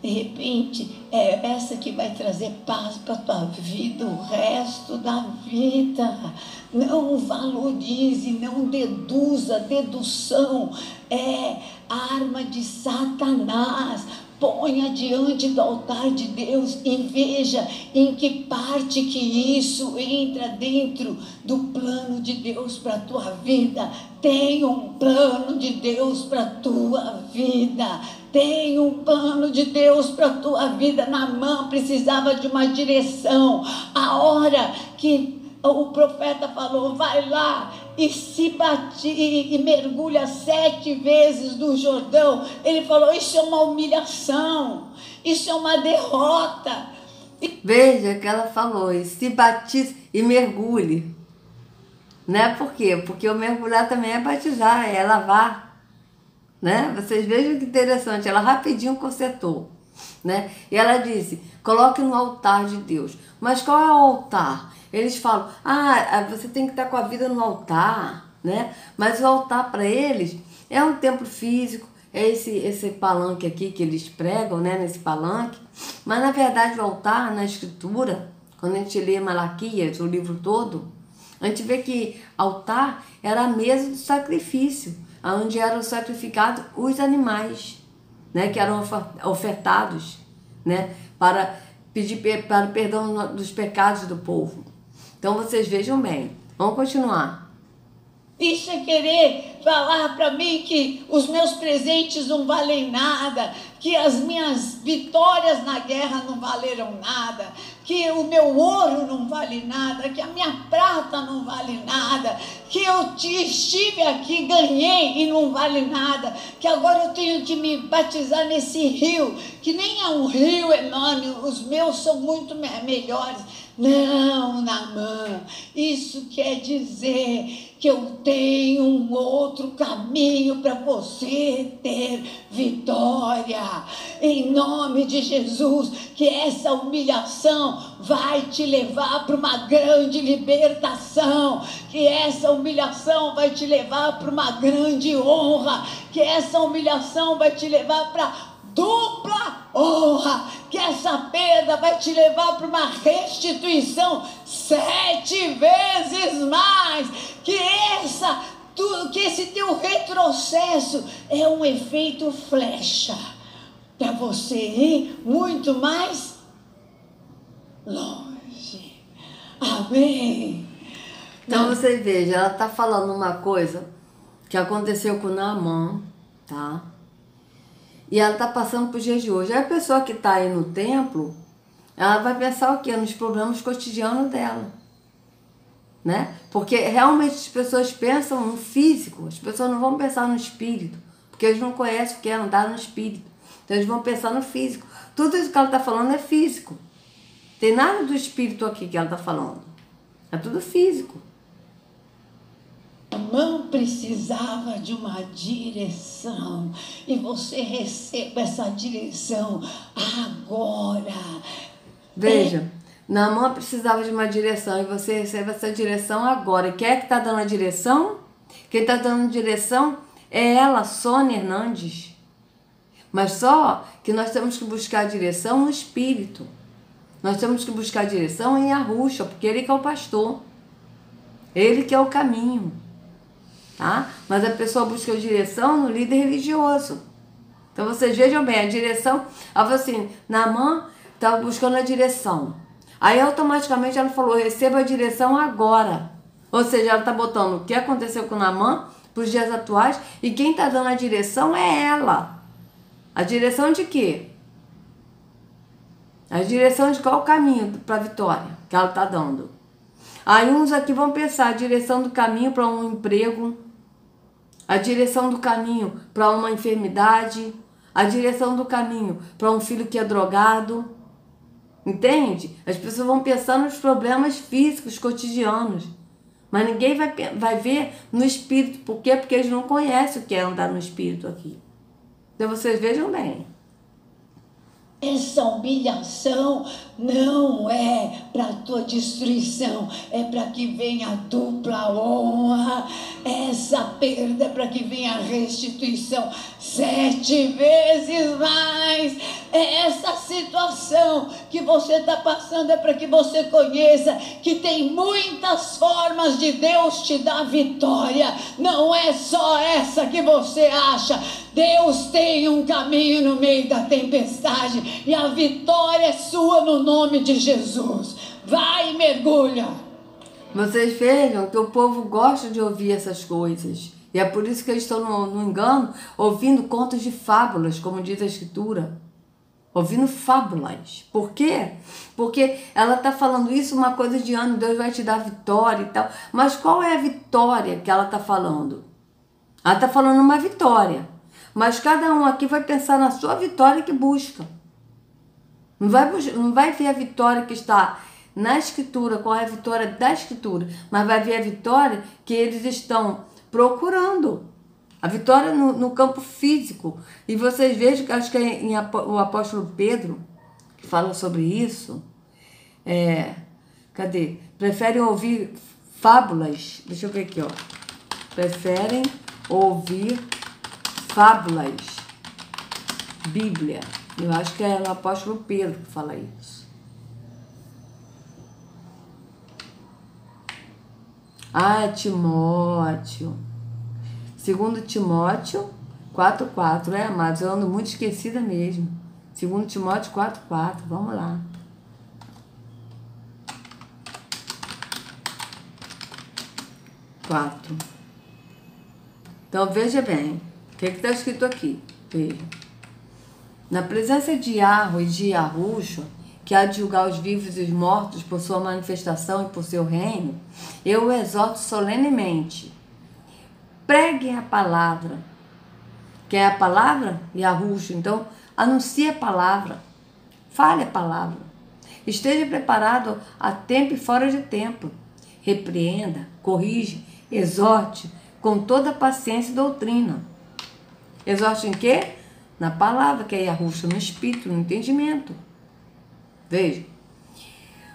de repente é essa que vai trazer paz para a tua vida, o resto da vida. Não valorize, não deduza, dedução é arma de Satanás. Ponha diante do altar de Deus e veja em que parte que isso entra dentro do plano de Deus para a tua vida. Tem um plano de Deus para a tua vida. Tem um plano de Deus para a tua vida. Naamã precisava de uma direção. A hora que o profeta falou, vai lá e se bate e mergulha 7 vezes no Jordão. Ele falou, isso é uma humilhação, isso é uma derrota. Veja que ela falou, e se batize e mergulhe. Né? Por quê? Porque o mergulhar também é batizar, é lavar. Né? Vocês vejam que interessante, ela rapidinho consertou. Né? E ela disse, coloque no altar de Deus. Mas qual é o altar? Eles falam, você tem que estar com a vida no altar, né? Mas o altar para eles é um templo físico, é esse palanque aqui que eles pregam, né? Nesse palanque. Mas na verdade o altar, na escritura, quando a gente lê Malaquias, o livro todo, a gente vê que altar era a mesa do sacrifício, onde eram sacrificados os animais, né? Que eram ofertados, né? Para pedir para o perdão dos pecados do povo. Então vocês vejam bem. Vamos continuar. Isso é querer falar para mim que os meus presentes não valem nada, que as minhas vitórias na guerra não valeram nada, que o meu ouro não vale nada, que a minha prata não vale nada, que eu estive aqui, ganhei e não vale nada, que agora eu tenho que me batizar nesse rio, que nem é um rio enorme, os meus são muito melhores. Não, Naamã, isso quer dizer que eu tenho um outro caminho para você ter vitória. Em nome de Jesus, que essa humilhação vai te levar para uma grande libertação, que essa humilhação vai te levar para uma grande honra, que essa humilhação vai te levar para dupla honra, que essa perda vai te levar para uma restituição 7 vezes mais, que esse teu retrocesso é um efeito flecha, para você ir muito mais longe. Amém. Então você veja, ela está falando uma coisa que aconteceu com Naamã, tá? E ela está passando por dias de hoje. Aí a pessoa que está aí no templo, ela vai pensar o quê? Nos problemas cotidianos dela. Né? Porque realmente as pessoas pensam no físico, as pessoas não vão pensar no espírito, porque eles não conhecem o que é andar no espírito. Então eles vão pensar no físico. Tudo isso que ela está falando é físico. Tem nada do espírito aqui que ela está falando. É tudo físico. Naamã precisava de uma direção, e você receba essa direção agora. Veja, Naamã precisava de uma direção e você recebe essa direção agora. E quem é que está dando a direção? Quem está dando a direção é ela, Sônia Hernandes. Mas só que nós temos que buscar a direção no espírito. Nós temos que buscar a direção em Arusha, porque ele que é o pastor. Ele que é o caminho. Tá? Mas a pessoa busca a direção no líder religioso. Então vocês vejam bem, a direção, ela falou assim, Naamã estava buscando a direção. Aí automaticamente ela falou, receba a direção agora. Ou seja, ela está botando o que aconteceu com Naamã para os dias atuais, e quem está dando a direção é ela. A direção de quê? A direção de qual caminho para a vitória que ela está dando? Aí uns aqui vão pensar a direção do caminho para um emprego, a direção do caminho para uma enfermidade, a direção do caminho para um filho que é drogado. Entende? As pessoas vão pensar nos problemas físicos cotidianos, mas ninguém vai ver no espírito. Por quê? Porque eles não conhecem o que é andar no espírito aqui. Então vocês vejam bem. Essa humilhação não é para a tua destruição, é para que venha a dupla honra. Essa perda é para que venha a restituição 7 vezes mais. Essa situação que você está passando é para que você conheça que tem muitas formas de Deus te dar vitória. Não é só essa que você acha. Deus tem um caminho no meio da tempestade e a vitória é sua no nome de Jesus. Vai e mergulha. Vocês vejam que o povo gosta de ouvir essas coisas. E é por isso que eles estão no engano, ouvindo contos de fábulas, como diz a Escritura. Ouvindo fábulas. Por quê? Porque ela está falando isso, uma coisa de ano, Deus vai te dar vitória e tal. Mas qual é a vitória que ela está falando? Ela está falando uma vitória. Mas cada um aqui vai pensar na sua vitória que busca. Não vai ver a vitória que está na Escritura, qual é a vitória da Escritura, mas vai ver a vitória que eles estão procurando. A vitória no campo físico. E vocês vejam que acho que é o apóstolo Pedro que fala sobre isso. Cadê? Preferem ouvir fábulas. Deixa eu ver aqui, ó. Preferem ouvir fábulas. Bíblia. Eu acho que é o apóstolo Pedro que fala isso. Ah, é Timóteo. 2 Timóteo 4,4. Amados, eu ando muito esquecida mesmo. 2 Timóteo 4,4. Vamos lá. Então, veja bem. O que está escrito aqui? Veja. Na presença de Yahweh e de Yahushua, que há de julgar os vivos e os mortos por sua manifestação e por seu reino, eu o exorto solenemente. Preguem a palavra. Quer a palavra? Yahushua. Então, anuncie a palavra. Fale a palavra. Esteja preparado a tempo e fora de tempo. Repreenda, corrige, exorte com toda paciência e doutrina. Exorte em quê? Na palavra, que é Yahushua, no espírito, no entendimento. Veja.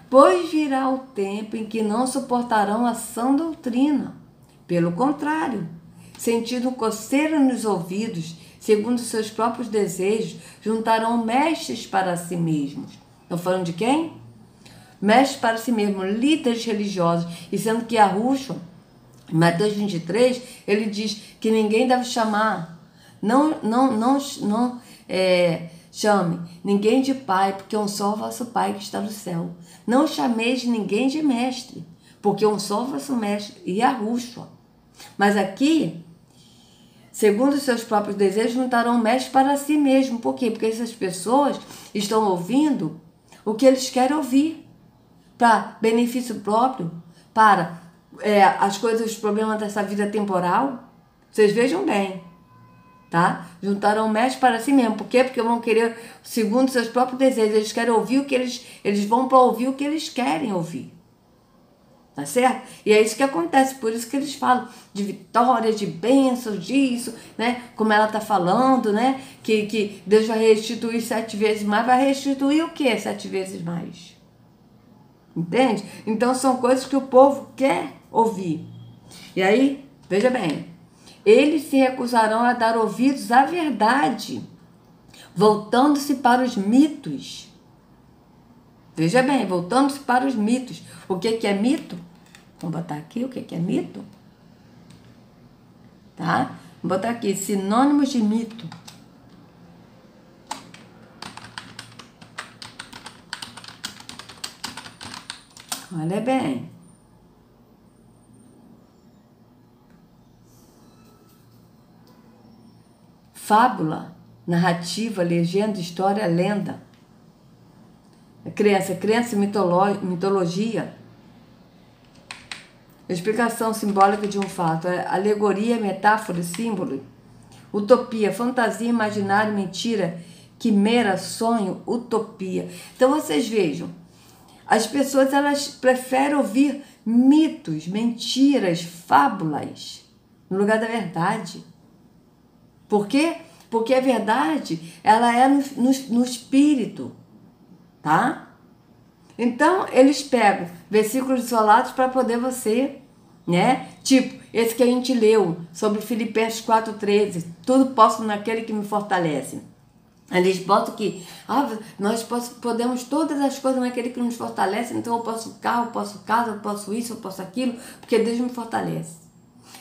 Pois virá o tempo em que não suportarão a sã doutrina. Pelo contrário, sentindo coceira nos ouvidos, segundo seus próprios desejos, juntarão mestres para si mesmos. Estão falando de quem? Mestres para si mesmos, líderes religiosos. E sendo que Yahushua, em Mateus 23, ele diz que ninguém deve chamar. Chame ninguém de pai, porque um só é o vosso Pai que está no céu. Não chameis ninguém de mestre, porque um só é o vosso mestre, Yahushua. Mas aqui, segundo os seus próprios desejos, juntarão mestres para si mesmo. Por quê? Porque essas pessoas estão ouvindo o que eles querem ouvir, para benefício próprio, para as coisas, os problemas dessa vida temporal. Vocês vejam bem. Tá? Juntarão mestres para si mesmo. Por quê? Porque vão querer, segundo seus próprios desejos, eles querem ouvir o que eles vão para ouvir o que eles querem ouvir. Tá certo? E é isso que acontece, por isso que eles falam de vitória, de bênçãos, disso, né? Como ela tá falando, né? Que Deus vai restituir 7 vezes mais. Vai restituir o quê 7 vezes mais? Entende? Então são coisas que o povo quer ouvir. E aí, veja bem, eles se recusarão a dar ouvidos à verdade, voltando-se para os mitos. Veja bem, voltando-se para os mitos. O que é mito? Vamos botar aqui o que é mito. Tá? Vou botar aqui sinônimos de mito. Olha bem. Fábula, narrativa, legenda, história, lenda. Crença, mitologia. explicação simbólica de um fato. Alegoria, metáfora, símbolo. Utopia, fantasia, imaginário, mentira, quimera, sonho, utopia. Então vocês vejam, as pessoas elas preferem ouvir mitos, mentiras, fábulas, no lugar da verdade. Por quê? Porque a verdade, ela é no espírito, tá? Então, eles pegam versículos isolados para poder você, né? Tipo, esse que a gente leu, sobre Filipenses 4,13, tudo posso naquele que me fortalece. Eles botam que nós podemos todas as coisas naquele que nos fortalece, então eu posso carro, eu posso casa, eu posso isso, eu posso aquilo, porque Deus me fortalece.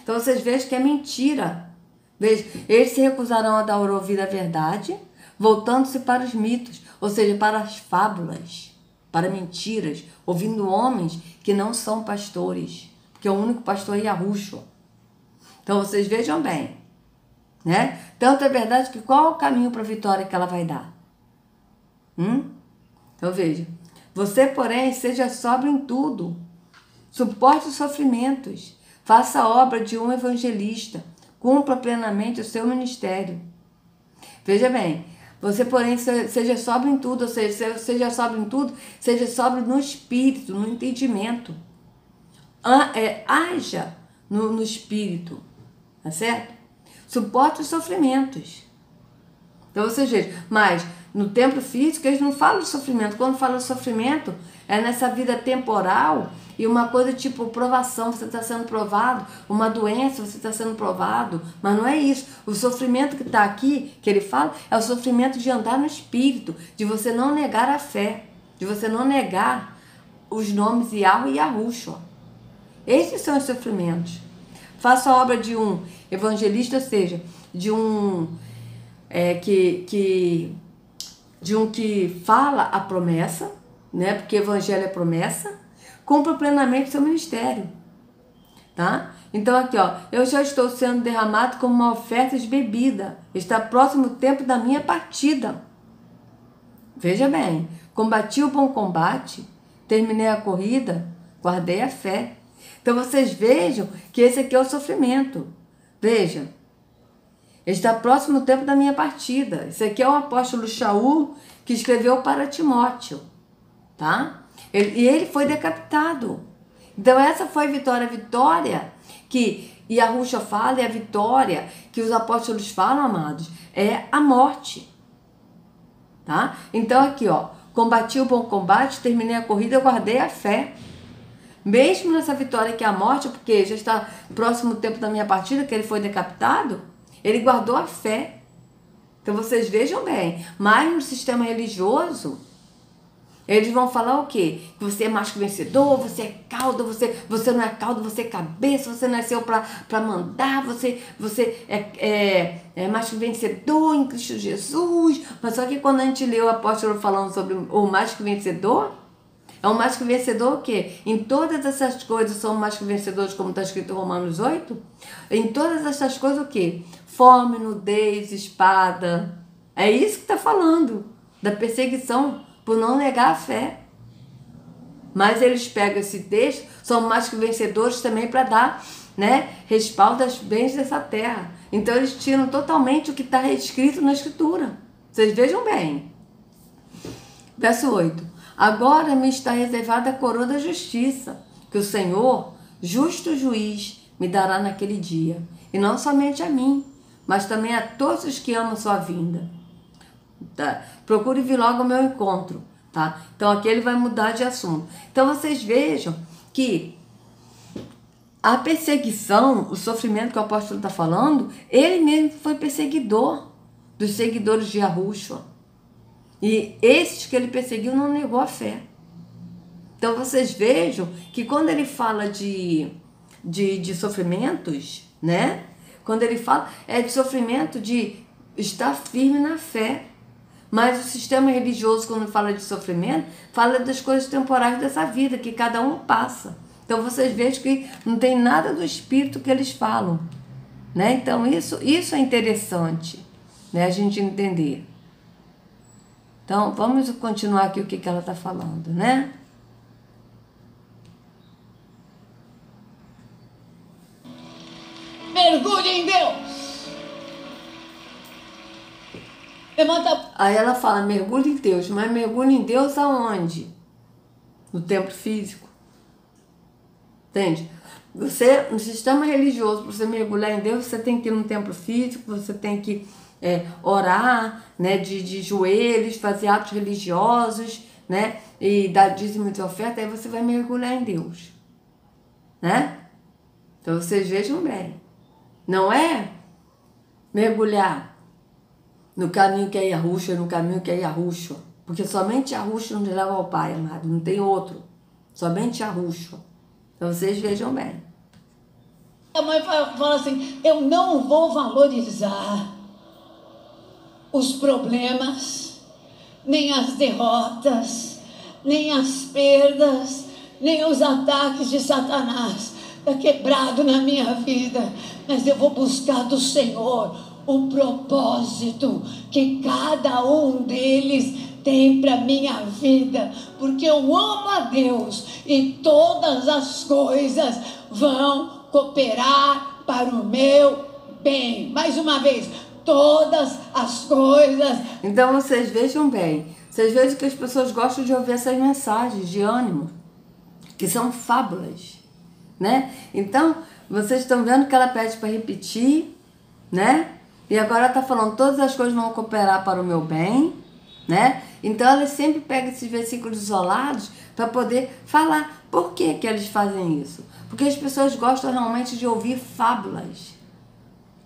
Então vocês vejam que é mentira. Veja, eles se recusarão a dar ouvido à verdade, voltando-se para os mitos, ou seja, para as fábulas, para mentiras, ouvindo homens que não são pastores, porque o único pastor é Yahushua. Então vocês vejam bem, né? Tanto é verdade que qual é o caminho para a vitória que ela vai dar? Então veja, você porém seja sóbrio em tudo, suporte os sofrimentos, faça a obra de um evangelista, cumpra plenamente o seu ministério. Veja bem, você porém seja sóbrio em tudo, ou seja, seja sóbrio em tudo, seja sóbrio no espírito, no entendimento. Haja no espírito, tá certo? Suporte os sofrimentos. Então vocês vejam, mas no templo físico eles não falam de sofrimento. Quando falam de sofrimento, é nessa vida temporal e uma coisa tipo provação, você está sendo provado, uma doença, você está sendo provado, mas não é isso. O sofrimento que está aqui, que ele fala, é o sofrimento de andar no espírito, de você não negar a fé, de você não negar os nomes Yahweh e Yahushua. Esses são os sofrimentos. Faça a obra de um evangelista, ou seja, de um que fala a promessa, né? Porque evangelho é promessa, cumpra plenamente seu ministério, tá? Então aqui, ó, eu já estou sendo derramado como uma oferta de bebida, está próximo o tempo da minha partida. Veja bem, combati o bom combate, terminei a corrida, guardei a fé. Então vocês vejam que esse aqui é o sofrimento. Veja, está próximo o tempo da minha partida. Esse aqui é o apóstolo Shaul que escreveu para Timóteo, tá? E ele foi decapitado. Então essa foi a vitória que Yahushua fala, e a vitória que os apóstolos falam, amados, é a morte, tá? Então aqui, ó, combati o bom combate, terminei a corrida, eu guardei a fé. Mesmo nessa vitória que é a morte, porque já está próximo o tempo da minha partida, que ele foi decapitado, ele guardou a fé. Então vocês vejam bem, mas no sistema religioso, eles vão falar o quê? Que você é mais que vencedor, você é cauda, você não é cauda, você é cabeça, você nasceu para mandar, você é mais que vencedor em Cristo Jesus. Mas só que quando a gente lê o apóstolo falando sobre o mais que vencedor, é um mais que vencedor o quê? Em todas essas coisas são mais que vencedores, como está escrito em Romanos 8. Em todas essas coisas o quê? Fome, nudez, espada. É isso que está falando, da perseguição por não negar a fé. Mas eles pegam esse texto, são mais que vencedores também para dar, né, respaldo aos bens dessa terra. Então eles tiram totalmente o que está escrito na Escritura. Vocês vejam bem. Verso 8. Agora me está reservada a coroa da justiça, que o Senhor, justo juiz, me dará naquele dia. E não somente a mim, mas também a todos os que amam sua vinda. Tá? Procure vir logo ao meu encontro. Tá? Então aqui ele vai mudar de assunto. Então vocês vejam que a perseguição, o sofrimento que o apóstolo está falando, ele mesmo foi perseguidor dos seguidores de Yahushua. E esses que ele perseguiu não negou a fé. Então vocês vejam que quando ele fala de sofrimentos, né? Quando ele fala, é de sofrimento de estar firme na fé. Mas o sistema religioso, quando fala de sofrimento, fala das coisas temporais dessa vida, que cada um passa. Então vocês vejam que não tem nada do espírito que eles falam, né? Então isso é interessante, né? A gente entender. Então, vamos continuar aqui o que ela está falando, né? em Deus. Levanta. Aí ela fala, mergulhe em Deus. Mas mergulhe em Deus aonde? No templo físico. Entende? Você, no sistema religioso, para você mergulhar em Deus, você tem que ir no templo físico, você tem que orar, né, de joelhos, fazer atos religiosos, né, e dar dízimo de oferta, aí você vai mergulhar em Deus, né? Então vocês vejam bem, não é mergulhar no caminho que é Yahushua, no caminho que é Yahushua, porque somente Yahushua nos leva ao Pai, amado, não tem outro, somente Yahushua. Então vocês vejam bem. A mãe fala assim, eu não vou valorizar os problemas, nem as derrotas, nem as perdas, nem os ataques de Satanás. Está quebrado na minha vida, mas eu vou buscar do Senhor o propósito que cada um deles tem para minha vida, porque eu amo a Deus e todas as coisas vão cooperar para o meu bem. Mais uma vez, todas as coisas. Então vocês vejam bem, vocês vejam que as pessoas gostam de ouvir essas mensagens de ânimo, que são fábulas, né? Então vocês estão vendo que ela pede para repetir, né? E agora está falando, todas as coisas vão cooperar para o meu bem, né? Então ela sempre pega esses versículos isolados para poder falar por que que eles fazem isso. Porque as pessoas gostam realmente de ouvir fábulas.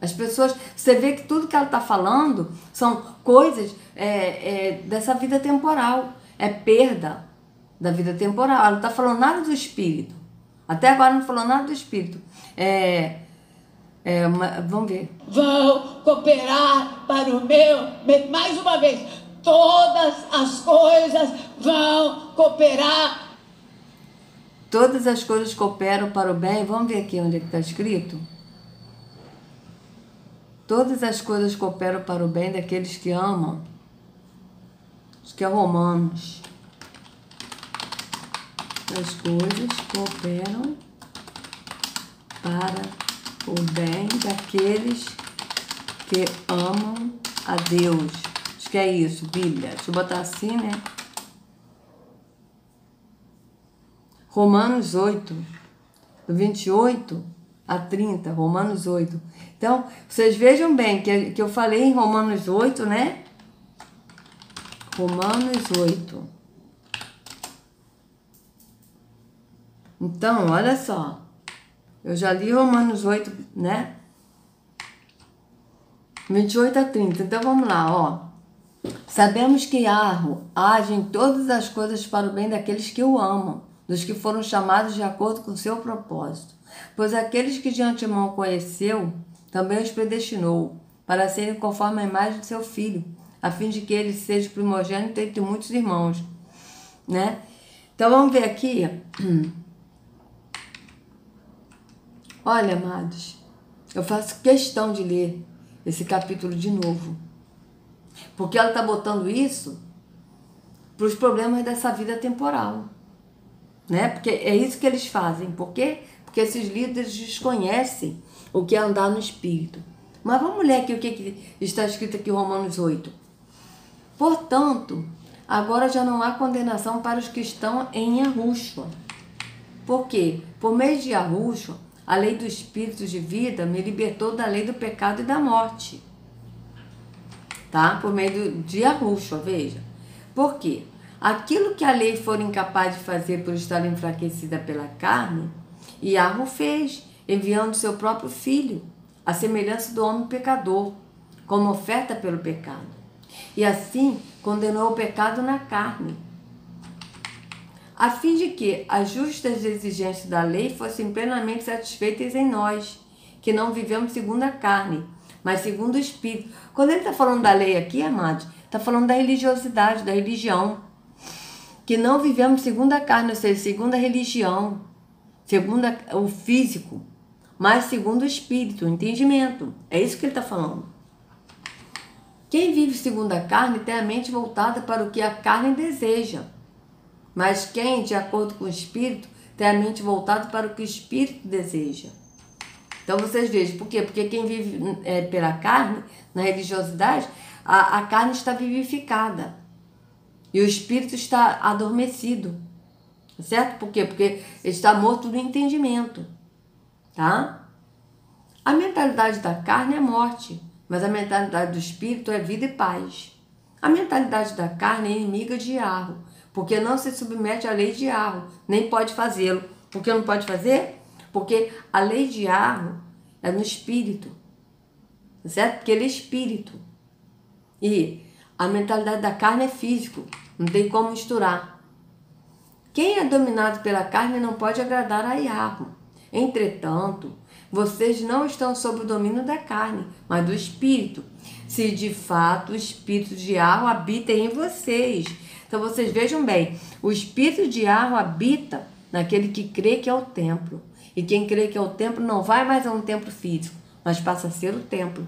As pessoas, você vê que tudo que ela está falando são coisas dessa vida temporal, é perda da vida temporal. Ela não está falando nada do espírito. Até agora não falou nada do espírito. Vamos ver. Vão cooperar para o meu bem. Mais uma vez, todas as coisas vão cooperar. Todas as coisas cooperam para o bem. Vamos ver aqui onde está escrito. Todas as coisas cooperam para o bem daqueles que amam. Acho que é Romanos. As coisas cooperam para o bem daqueles que amam a Deus. Acho que é isso, Bíblia. Deixa eu botar assim, né? Romanos 8, do 28 a 30, Romanos 8. Então, vocês vejam bem que eu falei em Romanos 8, né? Romanos 8. Então, olha só. Eu já li Romanos 8, né? 28 a 30. Então, vamos lá, ó. Sabemos que Arro age em todas as coisas para o bem daqueles que o amam, dos que foram chamados de acordo com o seu propósito. Pois aqueles que de antemão conheceu, também os predestinou, para serem conforme a imagem de seu Filho, a fim de que ele seja o primogênito entre muitos irmãos. Né? Então, vamos ver aqui. Olha, amados, eu faço questão de ler esse capítulo de novo. Porque ela está botando isso para os problemas dessa vida temporal. Né? Porque é isso que eles fazem. Por quê? Porque esses líderes desconhecem o que é andar no Espírito. Mas vamos ler aqui o que está escrito aqui em Romanos 8. Portanto, agora já não há condenação para os que estão em Yahushua. Por quê? Por meio de Yahushua, a lei do Espírito de vida me libertou da lei do pecado e da morte. Tá? Por meio de Yahushua, veja. Por quê? Aquilo que a lei for incapaz de fazer por estar enfraquecida pela carne, Yahu fez, enviando seu próprio Filho, à semelhança do homem pecador, como oferta pelo pecado. E assim condenou o pecado na carne, a fim de que as justas exigências da lei fossem plenamente satisfeitas em nós, que não vivemos segundo a carne, mas segundo o Espírito. Quando ele está falando da lei aqui, amados, está falando da religiosidade, da religião. Que não vivemos segundo a carne, ou seja, segundo a religião, segundo o físico, mas segundo o Espírito, o entendimento. É isso que ele está falando. Quem vive segundo a carne tem a mente voltada para o que a carne deseja. Mas quem, de acordo com o Espírito, tem a mente voltada para o que o Espírito deseja. Então vocês vejam, por quê? Porque quem vive pela carne, na religiosidade, a carne está vivificada e o espírito está adormecido, certo? Por quê? Porque ele está morto no entendimento, tá? A mentalidade da carne é morte, mas a mentalidade do espírito é vida e paz. A mentalidade da carne é inimiga de Yahweh, porque não se submete à lei de Yahweh, nem pode fazê-lo. Por que não pode fazer? Porque a lei de Yahweh é no espírito, certo? Porque ele é espírito. E a mentalidade da carne é físico, não tem como misturar. Quem é dominado pela carne não pode agradar a Yahweh. Entretanto, vocês não estão sob o domínio da carne, mas do espírito. Se de fato o espírito de Yahweh habita em vocês. Então vocês vejam bem, o espírito de Yahweh habita naquele que crê que é o templo. E quem crê que é o templo não vai mais a um templo físico, mas passa a ser o templo.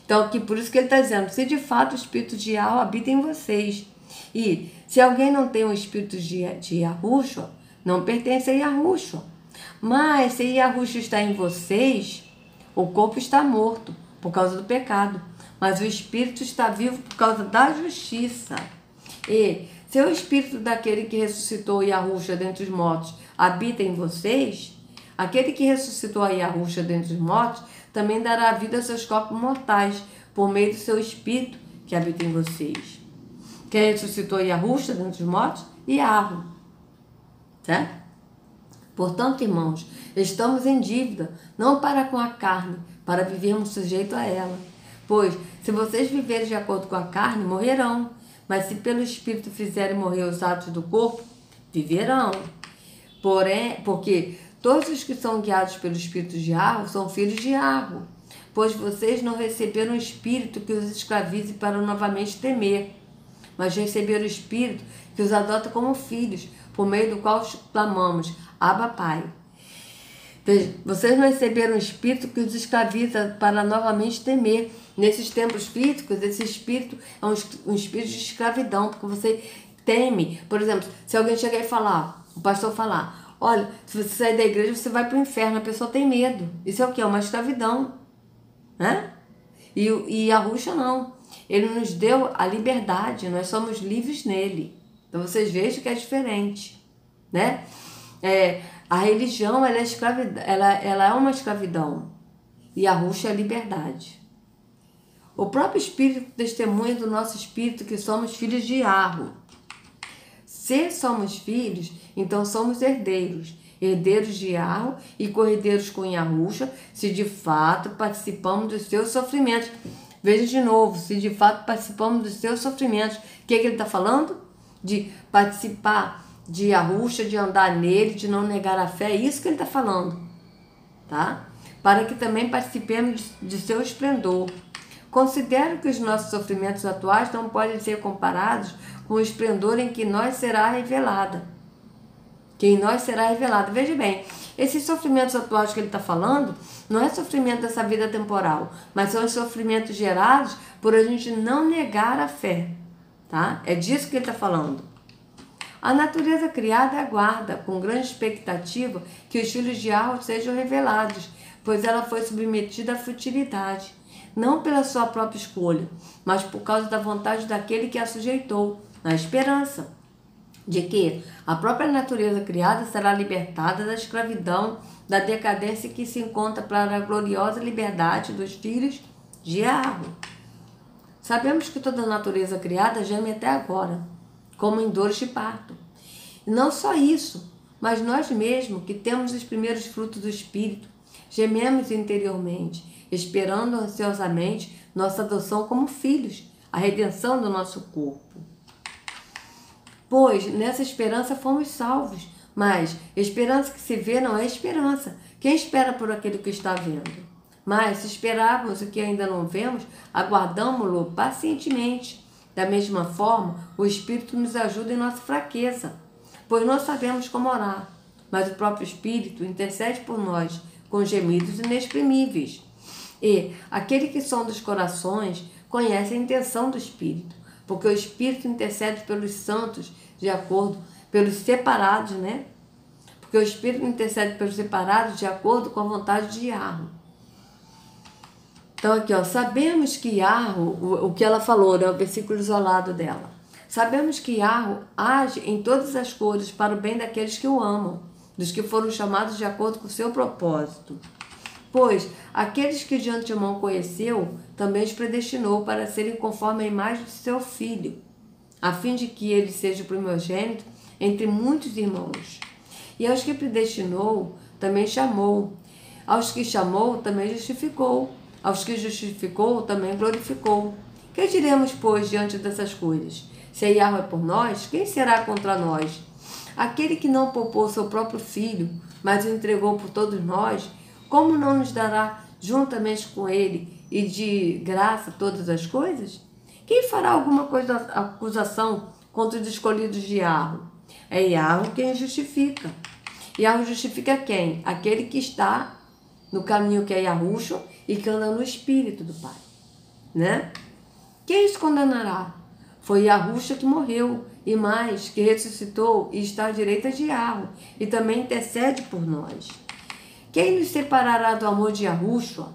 Então aqui por isso que ele está dizendo, se de fato o espírito de Yahweh habita em vocês. E se alguém não tem o espírito de Yahushua, não pertence a Yahushua. Mas se Yahushua está em vocês, o corpo está morto por causa do pecado, mas o espírito está vivo por causa da justiça. E se o espírito daquele que ressuscitou Yahushua dentre os mortos habita em vocês, aquele que ressuscitou a Yahushua dentre os mortos também dará vida aos seus corpos mortais por meio do seu espírito que habita em vocês. Quem ressuscitou Yahushua dentre os mortos? Yahweh. Certo? Portanto, irmãos, estamos em dívida, não para com a carne, para vivermos sujeito a ela. Pois, se vocês viverem de acordo com a carne, morrerão. Mas se pelo Espírito fizerem morrer os atos do corpo, viverão. Porém, porque todos os que são guiados pelo Espírito de Yahweh são filhos de Yahweh. Pois vocês não receberam o Espírito que os escravize para novamente temer, mas receberam o Espírito que os adota como filhos, por meio do qual clamamos, Abba, Pai. Veja, vocês não receberam o Espírito que os escraviza para novamente temer. Nesses tempos físicos, esse Espírito é um Espírito de escravidão, porque você teme. Por exemplo, se alguém chegar e falar, o pastor falar, olha, se você sair da igreja, você vai para o inferno, a pessoa tem medo. Isso é o quê? É uma escravidão. Né? E a Yahushua não. Ele nos deu a liberdade, nós somos livres nele. Então vocês vejam que é diferente, né? A religião, ela é uma escravidão e a Yahushua é a liberdade. O próprio Espírito testemunha do nosso Espírito que somos filhos de Yahweh. Se somos filhos, então somos herdeiros, herdeiros de Yahweh e co-herdeiros com Yahushua, se de fato participamos dos seus sofrimentos. Veja de novo, se de fato participamos dos seus sofrimentos. O que ele está falando? De participar de Yahushua, de andar nele, de não negar a fé. É isso que ele está falando, tá? Para que também participemos de seu esplendor. Considero que os nossos sofrimentos atuais não podem ser comparados com o esplendor em que nós será revelada. Que em nós será revelado. Veja bem, esses sofrimentos atuais que ele está falando não é sofrimento dessa vida temporal, mas são os sofrimentos gerados por a gente não negar a fé, tá? É disso que ele está falando. A natureza criada aguarda, com grande expectativa, que os filhos de Yahweh sejam revelados, pois ela foi submetida à futilidade, não pela sua própria escolha, mas por causa da vontade daquele que a sujeitou, na esperança de que a própria natureza criada será libertada da escravidão, da decadência que se encontra para a gloriosa liberdade dos filhos de Yahweh. Sabemos que toda a natureza criada geme até agora, como em dores de parto. E não só isso, mas nós mesmos, que temos os primeiros frutos do Espírito, gememos interiormente, esperando ansiosamente nossa adoção como filhos, a redenção do nosso corpo. Pois nessa esperança fomos salvos, mas esperança que se vê não é esperança. Quem espera por aquele que está vendo? Mas se esperarmos o que ainda não vemos, aguardamo-lo pacientemente. Da mesma forma, o Espírito nos ajuda em nossa fraqueza, pois não sabemos como orar, mas o próprio Espírito intercede por nós com gemidos inexprimíveis. E aquele que sonda os corações conhece a intenção do Espírito, porque o Espírito intercede pelos santos de acordo, pelos separados, né? porque o Espírito intercede pelos separados de acordo com a vontade de Yahweh. Então aqui, ó, sabemos que Yahweh, o que ela falou, né, o versículo isolado dela. Sabemos que Yahweh age em todas as coisas para o bem daqueles que o amam, dos que foram chamados de acordo com o seu propósito. Pois aqueles que de antemão conheceu, também os predestinou para serem conforme a imagem de seu Filho, a fim de que ele seja o primogênito entre muitos irmãos. E aos que predestinou, também chamou. Aos que chamou, também justificou. Aos que justificou, também glorificou. Que diremos, pois, diante dessas coisas? Se Yahweh é por nós, quem será contra nós? Aquele que não poupou seu próprio Filho, mas o entregou por todos nós, como não nos dará juntamente com ele e de graça todas as coisas? Quem fará alguma acusação contra os escolhidos de Yahweh? É Yahweh quem justifica. Yahweh justifica quem? Aquele que está no caminho que é Yahushua e que anda no Espírito do Pai. Né? Quem os condenará? Foi Yahushua que morreu, e mais, que ressuscitou e está à direita de Yahweh, e também intercede por nós. Quem nos separará do amor de Yahushua?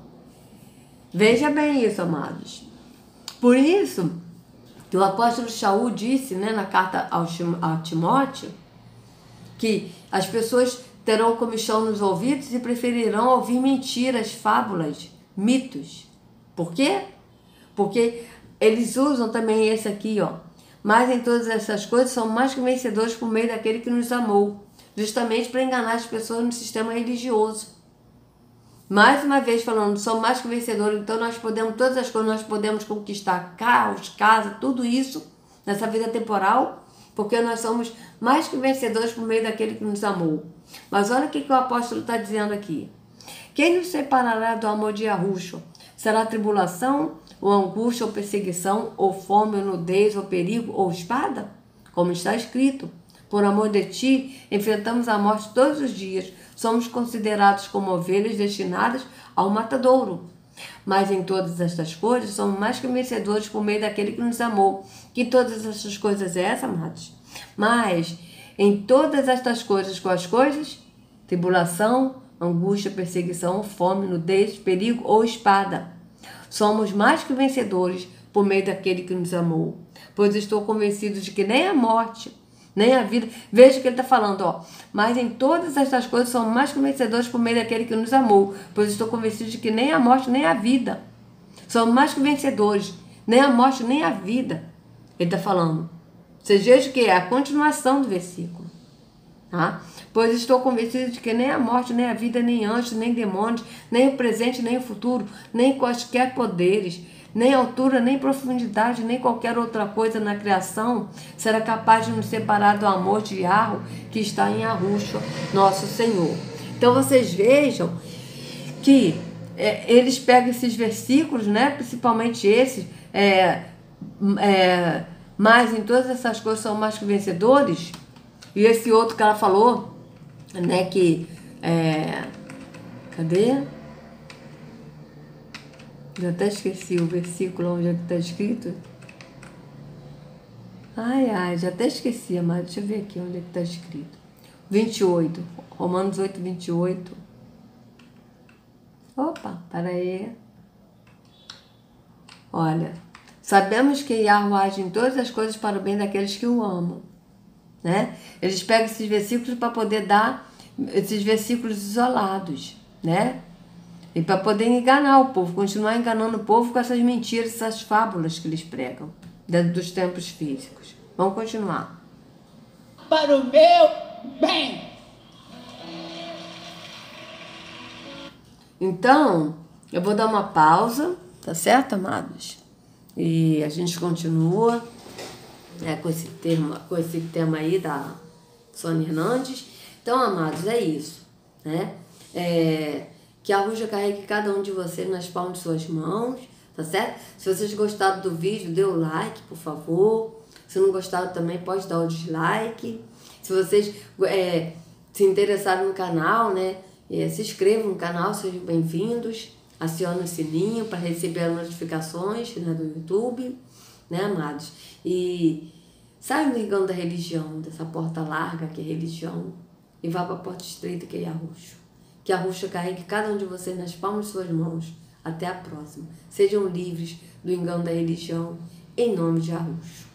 Veja bem isso, amados. Por isso, que o apóstolo Shaul disse, né, na carta a Timóteo, que as pessoas terão comichão nos ouvidos e preferirão ouvir mentiras, fábulas, mitos. Por quê? Porque eles usam também esse aqui, ó. Mas em todas essas coisas são mais que vencedores por meio daquele que nos amou, justamente para enganar as pessoas no sistema religioso. Mais uma vez falando, são mais que vencedores, então nós podemos, todas as coisas nós podemos conquistar, carros, casa, tudo isso nessa vida temporal, porque nós somos mais que vencedores por meio daquele que nos amou. Mas olha o que o apóstolo está dizendo aqui. Quem nos separará do amor de Yahushua? Será tribulação, ou angústia, ou perseguição, ou fome, ou nudez, ou perigo, ou espada? Como está escrito, por amor de ti, enfrentamos a morte todos os dias, somos considerados como ovelhas destinadas ao matadouro. Mas em todas estas coisas, somos mais que vencedores por meio daquele que nos amou. Que todas estas coisas é essa, amados? Mas em todas estas coisas, quais coisas? Tribulação, angústia, perseguição, fome, nudez, perigo ou espada. Somos mais que vencedores por meio daquele que nos amou. Pois estou convencido de que nem a morte, nem a vida... Veja o que ele está falando, ó. Mas em todas estas coisas somos mais que vencedores por meio daquele que nos amou. Pois estou convencido de que nem a morte, nem a vida. Somos mais que vencedores. Nem a morte, nem a vida. Ele está falando. Vocês vejam que é a continuação do versículo. Tá? Pois estou convencido de que nem a morte, nem a vida, nem anjos, nem demônios, nem o presente, nem o futuro, nem quaisquer poderes, nem altura, nem profundidade, nem qualquer outra coisa na criação será capaz de nos separar do amor de Yahweh que está em Yahushua, nosso Senhor. Então vocês vejam que eles pegam esses versículos, né, principalmente esses, mas em todas essas coisas são mais que vencedores. E esse outro que ela falou, né, que cadê? Já até esqueci o versículo onde é que está escrito. Ai, já até esqueci, mas deixa eu ver aqui onde é que está escrito. 28, Romanos 8, 28. Opa, para aí. Olha, sabemos que Yahweh age em todas as coisas para o bem daqueles que o amam. Né? Eles pegam esses versículos para poder dar esses versículos isolados, né? E para poder enganar o povo, continuar enganando o povo com essas mentiras, essas fábulas que eles pregam dentro dos tempos físicos. Vamos continuar. Para o meu bem. Então, eu vou dar uma pausa, tá certo, amados? E a gente continua com esse tema aí da Sônia Hernandes. Então, amados, é isso, né? Que a Yahushua carregue cada um de vocês nas palmas de suas mãos, tá certo? Se vocês gostaram do vídeo, dê o like, por favor. Se não gostaram também, pode dar o dislike. Se vocês se interessaram no canal, né? Se inscrevam no canal, sejam bem-vindos. Acione o sininho para receber as notificações, né, do YouTube, né, amados? E saiam do engano da religião, dessa porta larga que é religião, e vá para a porta estreita que é Arruxo. Que Arruxo carregue cada um de vocês nas palmas de suas mãos. Até a próxima. Sejam livres do engano da religião, em nome de Arruxo.